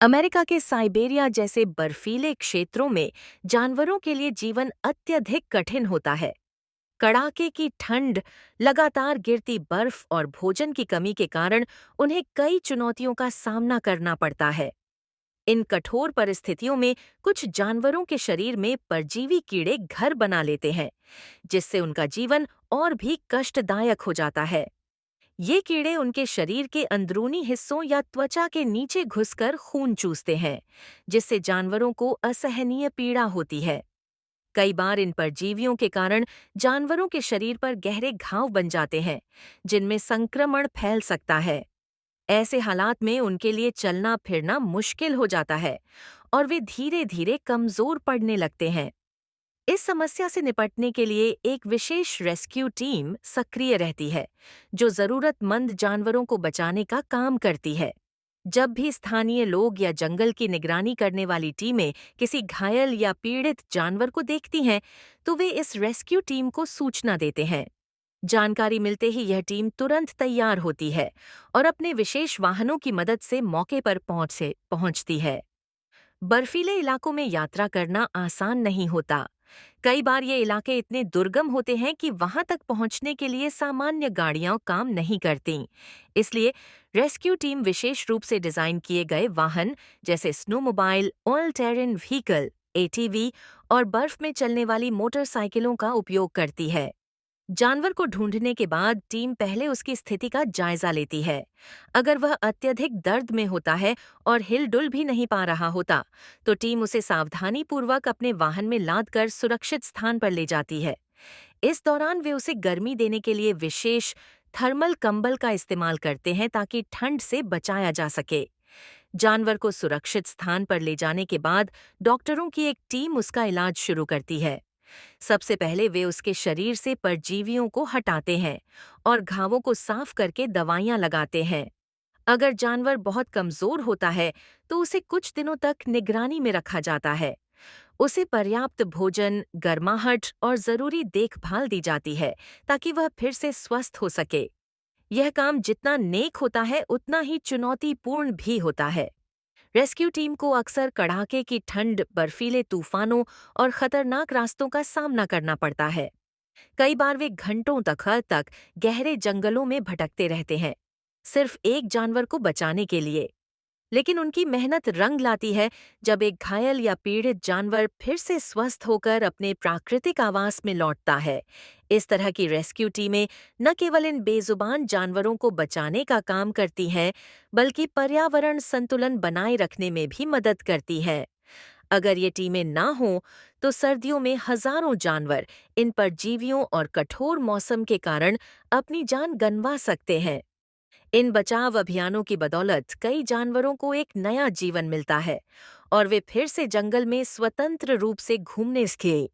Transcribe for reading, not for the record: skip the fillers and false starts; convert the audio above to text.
America के Siberia जैसे बर्फीले क्षेत्रों में जानवरों के लिए जीवन अत्यधिक कठिन होता है। कड़ाके की ठंड, लगातार गिरती बर्फ और भोजन की कमी के कारण उन्हें कई चुनौतियों का सामना करना पड़ता है। इन कठोर परिस्थितियों में कुछ जानवरों के शरीर में परजीवी कीड़े घर बना लेते हैं, जिससे उनका जीवन और भी कष्टदायक हो जाता है। ये कीड़े उनके शरीर के अंदरूनी हिस्सों या त्वचा के नीचे घुसकर खून चूसते हैं, जिससे जानवरों को असहनीय पीड़ा होती है। कई बार इन परजीवियों के कारण जानवरों के शरीर पर गहरे घाव बन जाते हैं, जिनमें संक्रमण फैल सकता है। ऐसे हालात में उनके लिए चलना फिरना मुश्किल हो जाता है और वे धीरे धीरे कमजोर पड़ने लगते हैं। इस समस्या से निपटने के लिए एक विशेष रेस्क्यू टीम सक्रिय रहती है, जो जरूरतमंद जानवरों को बचाने का काम करती है। जब भी स्थानीय लोग या जंगल की निगरानी करने वाली टीमें किसी घायल या पीड़ित जानवर को देखती हैं, तो वे इस रेस्क्यू टीम को सूचना देते हैं। जानकारी मिलते ही यह टीम तुरंत तैयार होती है और अपने विशेष वाहनों की मदद से मौके पर पहुंचती है। बर्फीले इलाकों में यात्रा करना आसान नहीं होता। कई बार ये इलाके इतने दुर्गम होते हैं कि वहां तक पहुंचने के लिए सामान्य गाड़ियां काम नहीं करती। इसलिए रेस्क्यू टीम विशेष रूप से डिजाइन किए गए वाहन जैसे snowmobile, all terrain vehicle ATV और बर्फ में चलने वाली मोटरसाइकिलों का उपयोग करती है। जानवर को ढूंढने के बाद टीम पहले उसकी स्थिति का जायजा लेती है। अगर वह अत्यधिक दर्द में होता है और हिलडुल भी नहीं पा रहा होता, तो टीम उसे सावधानीपूर्वक अपने वाहन में लादकर सुरक्षित स्थान पर ले जाती है। इस दौरान वे उसे गर्मी देने के लिए विशेष थर्मल कंबल का इस्तेमाल करते हैं ताकि ठंड से बचाया जा सके। जानवर को सुरक्षित स्थान पर ले जाने के बाद डॉक्टरों की एक टीम उसका इलाज शुरू करती है। सबसे पहले वे उसके शरीर से परजीवियों को हटाते हैं और घावों को साफ करके दवाइयां लगाते हैं। अगर जानवर बहुत कमजोर होता है, तो उसे कुछ दिनों तक निगरानी में रखा जाता है। उसे पर्याप्त भोजन, गर्माहट और जरूरी देखभाल दी जाती है ताकि वह फिर से स्वस्थ हो सके। यह काम जितना नेक होता है, उतना ही चुनौतीपूर्ण भी होता है। रेस्क्यू टीम को अक्सर कड़ाके की ठंड, बर्फीले तूफानों और खतरनाक रास्तों का सामना करना पड़ता है। कई बार वे घंटों तक गहरे जंगलों में भटकते रहते हैं, सिर्फ एक जानवर को बचाने के लिए। लेकिन उनकी मेहनत रंग लाती है जब एक घायल या पीड़ित जानवर फिर से स्वस्थ होकर अपने प्राकृतिक आवास में लौटता है। इस तरह की रेस्क्यू टीमें न केवल इन बेजुबान जानवरों को बचाने का काम करती हैं, बल्कि पर्यावरण संतुलन बनाए रखने में भी मदद करती हैं। अगर ये टीमें ना हों, तो सर्दियों में हजारों जानवर इन परजीवियों और कठोर मौसम के कारण अपनी जान गंवा सकते हैं। इन बचाव अभियानों की बदौलत कई जानवरों को एक नया जीवन मिलता है और वे फिर से जंगल में स्वतंत्र रूप से घूमने के